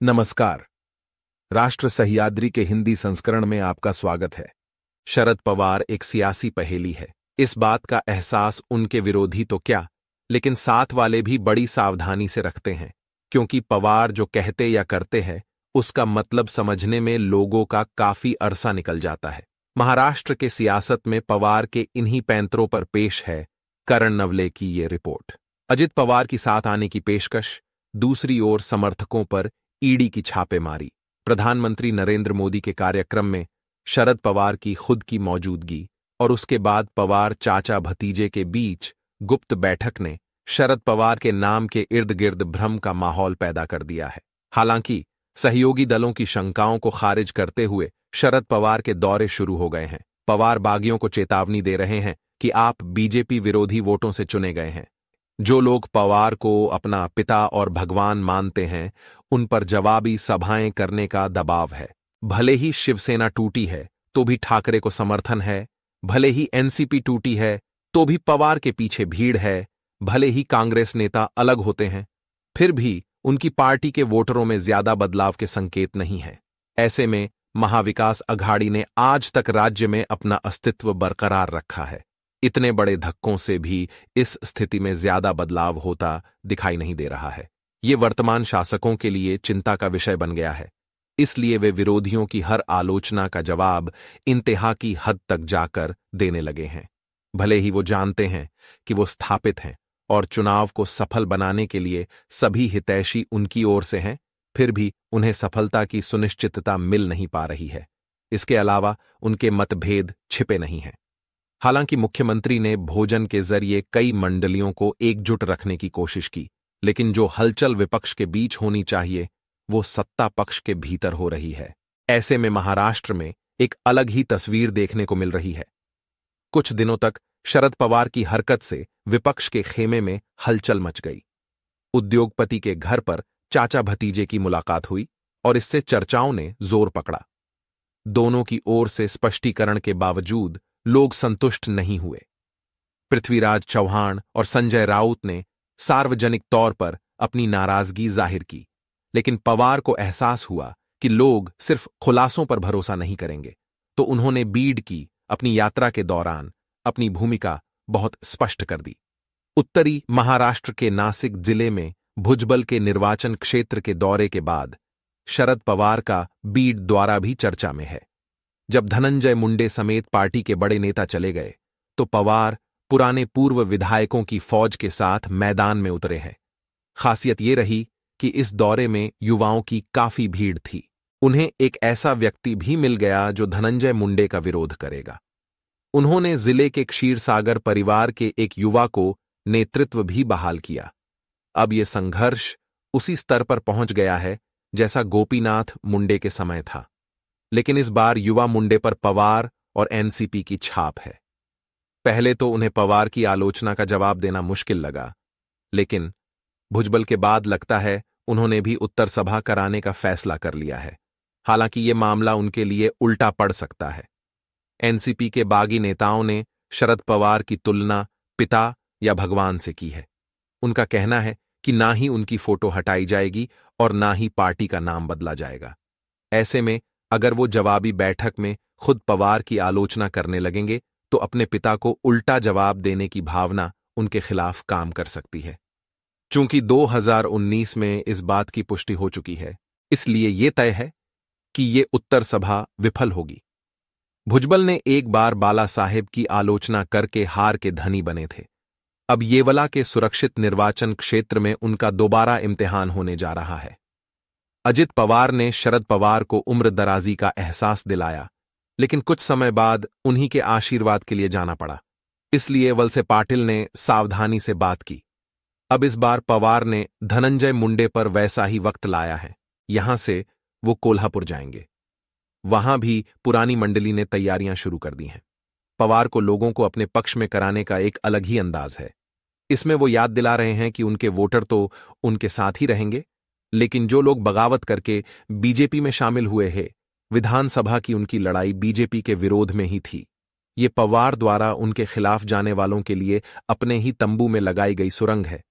नमस्कार। राष्ट्र सह्याद्री के हिंदी संस्करण में आपका स्वागत है। शरद पवार एक सियासी पहेली है। इस बात का एहसास उनके विरोधी तो क्या, लेकिन साथ वाले भी बड़ी सावधानी से रखते हैं, क्योंकि पवार जो कहते या करते हैं उसका मतलब समझने में लोगों का काफी अरसा निकल जाता है। महाराष्ट्र के सियासत में पवार के इन्हीं पैंतरों पर पेश है करण नवले की ये रिपोर्ट। अजित पवार की साथ आने की पेशकश, दूसरी ओर समर्थकों पर ईडी की छापेमारी। प्रधानमंत्री नरेंद्र मोदी के कार्यक्रम में शरद पवार की खुद की मौजूदगी और उसके बाद पवार चाचा भतीजे के बीच गुप्त बैठक ने शरद पवार के नाम के इर्द गिर्द भ्रम का माहौल पैदा कर दिया है। हालांकि सहयोगी दलों की शंकाओं को खारिज करते हुए शरद पवार के दौरे शुरू हो गए हैं। पवार बागियों को चेतावनी दे रहे हैं कि आप बीजेपी विरोधी वोटों से चुने गए हैं। जो लोग पवार को अपना पिता और भगवान मानते हैं उन पर जवाबी सभाएं करने का दबाव है। भले ही शिवसेना टूटी है तो भी ठाकरे को समर्थन है, भले ही एनसीपी टूटी है तो भी पवार के पीछे भीड़ है, भले ही कांग्रेस नेता अलग होते हैं फिर भी उनकी पार्टी के वोटरों में ज्यादा बदलाव के संकेत नहीं है। ऐसे में महाविकास अघाड़ी ने आज तक राज्य में अपना अस्तित्व बरकरार रखा है। इतने बड़े धक्कों से भी इस स्थिति में ज्यादा बदलाव होता दिखाई नहीं दे रहा है। ये वर्तमान शासकों के लिए चिंता का विषय बन गया है। इसलिए वे विरोधियों की हर आलोचना का जवाब इंतहा की हद तक जाकर देने लगे हैं। भले ही वो जानते हैं कि वो स्थापित हैं और चुनाव को सफल बनाने के लिए सभी हितैषी उनकी ओर से हैं, फिर भी उन्हें सफलता की सुनिश्चितता मिल नहीं पा रही है। इसके अलावा उनके मतभेद छिपे नहीं हैं। हालांकि मुख्यमंत्री ने भोजन के जरिए कई मंडलियों को एकजुट रखने की कोशिश की, लेकिन जो हलचल विपक्ष के बीच होनी चाहिए वो सत्ता पक्ष के भीतर हो रही है। ऐसे में महाराष्ट्र में एक अलग ही तस्वीर देखने को मिल रही है। कुछ दिनों तक शरद पवार की हरकत से विपक्ष के खेमे में हलचल मच गई। उद्योगपति के घर पर चाचा भतीजे की मुलाकात हुई और इससे चर्चाओं ने जोर पकड़ा। दोनों की ओर से स्पष्टीकरण के बावजूद लोग संतुष्ट नहीं हुए। पृथ्वीराज चौहान और संजय राउत ने सार्वजनिक तौर पर अपनी नाराजगी जाहिर की, लेकिन पवार को एहसास हुआ कि लोग सिर्फ खुलासों पर भरोसा नहीं करेंगे, तो उन्होंने बीड की अपनी यात्रा के दौरान अपनी भूमिका बहुत स्पष्ट कर दी। उत्तरी महाराष्ट्र के नासिक जिले में भुजबल के निर्वाचन क्षेत्र के दौरे के बाद शरद पवार का बीड द्वारा भी चर्चा में है। जब धनंजय मुंडे समेत पार्टी के बड़े नेता चले गए तो पवार पुराने पूर्व विधायकों की फौज के साथ मैदान में उतरे हैं। खासियत ये रही कि इस दौरे में युवाओं की काफी भीड़ थी। उन्हें एक ऐसा व्यक्ति भी मिल गया जो धनंजय मुंडे का विरोध करेगा। उन्होंने जिले के क्षीरसागर परिवार के एक युवा को नेतृत्व भी बहाल किया। अब यह संघर्ष उसी स्तर पर पहुंच गया है जैसा गोपीनाथ मुंडे के समय था, लेकिन इस बार युवा मुंडे पर पवार और एनसीपी की छाप है। पहले तो उन्हें पवार की आलोचना का जवाब देना मुश्किल लगा, लेकिन भुजबल के बाद लगता है उन्होंने भी उत्तर सभा कराने का फैसला कर लिया है। हालांकि ये मामला उनके लिए उल्टा पड़ सकता है। एनसीपी के बागी नेताओं ने शरद पवार की तुलना पिता या भगवान से की है। उनका कहना है कि ना ही उनकी फोटो हटाई जाएगी और ना ही पार्टी का नाम बदला जाएगा। ऐसे में अगर वो जवाबी बैठक में खुद पवार की आलोचना करने लगेंगे तो अपने पिता को उल्टा जवाब देने की भावना उनके खिलाफ काम कर सकती है। चूंकि 2019 में इस बात की पुष्टि हो चुकी है, इसलिए यह तय है कि ये उत्तर सभा विफल होगी। भुजबल ने एक बार बाला साहेब की आलोचना करके हार के धनी बने थे। अब येवला के सुरक्षित निर्वाचन क्षेत्र में उनका दोबारा इम्तिहान होने जा रहा है। अजित पवार ने शरद पवार को उम्र दराजी का एहसास दिलाया, लेकिन कुछ समय बाद उन्हीं के आशीर्वाद के लिए जाना पड़ा। इसलिए वलसे पाटिल ने सावधानी से बात की। अब इस बार पवार ने धनंजय मुंडे पर वैसा ही वक्त लाया है। यहां से वो कोल्हापुर जाएंगे। वहां भी पुरानी मंडली ने तैयारियां शुरू कर दी हैं। पवार को लोगों को अपने पक्ष में कराने का एक अलग ही अंदाज है। इसमें वो याद दिला रहे हैं कि उनके वोटर तो उनके साथ ही रहेंगे, लेकिन जो लोग बगावत करके बीजेपी में शामिल हुए हैं, विधानसभा की उनकी लड़ाई बीजेपी के विरोध में ही थी। ये पवार द्वारा उनके खिलाफ जाने वालों के लिए अपने ही तंबू में लगाई गई सुरंग है।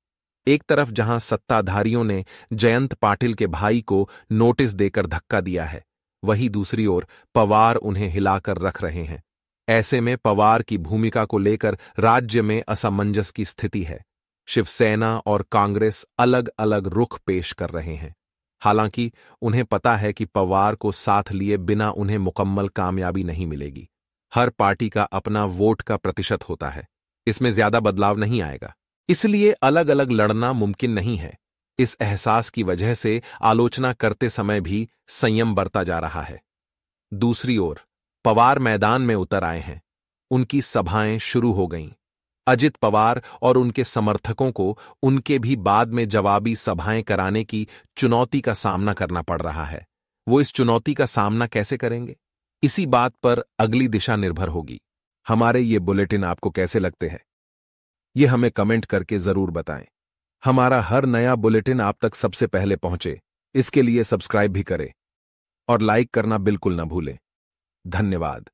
एक तरफ जहां सत्ताधारियों ने जयंत पाटिल के भाई को नोटिस देकर धक्का दिया है, वहीं दूसरी ओर पवार उन्हें हिलाकर रख रहे हैं। ऐसे में पवार की भूमिका को लेकर राज्य में असमंजस की स्थिति है। शिवसेना और कांग्रेस अलग अलग रुख पेश कर रहे हैं। हालांकि उन्हें पता है कि पवार को साथ लिए बिना उन्हें मुकम्मल कामयाबी नहीं मिलेगी। हर पार्टी का अपना वोट का प्रतिशत होता है, इसमें ज्यादा बदलाव नहीं आएगा, इसलिए अलग अलग लड़ना मुमकिन नहीं है। इस एहसास की वजह से आलोचना करते समय भी संयम बरता जा रहा है। दूसरी ओर पवार मैदान में उतर आए हैं। उनकी सभाएं शुरू हो गईं। अजित पवार और उनके समर्थकों को उनके भी बाद में जवाबी सभाएं कराने की चुनौती का सामना करना पड़ रहा है। वो इस चुनौती का सामना कैसे करेंगे, इसी बात पर अगली दिशा निर्भर होगी। हमारे ये बुलेटिन आपको कैसे लगते हैं, ये हमें कमेंट करके जरूर बताएं। हमारा हर नया बुलेटिन आप तक सबसे पहले पहुंचे, इसके लिए सब्सक्राइब भी करें और लाइक करना बिल्कुल न भूलें। धन्यवाद।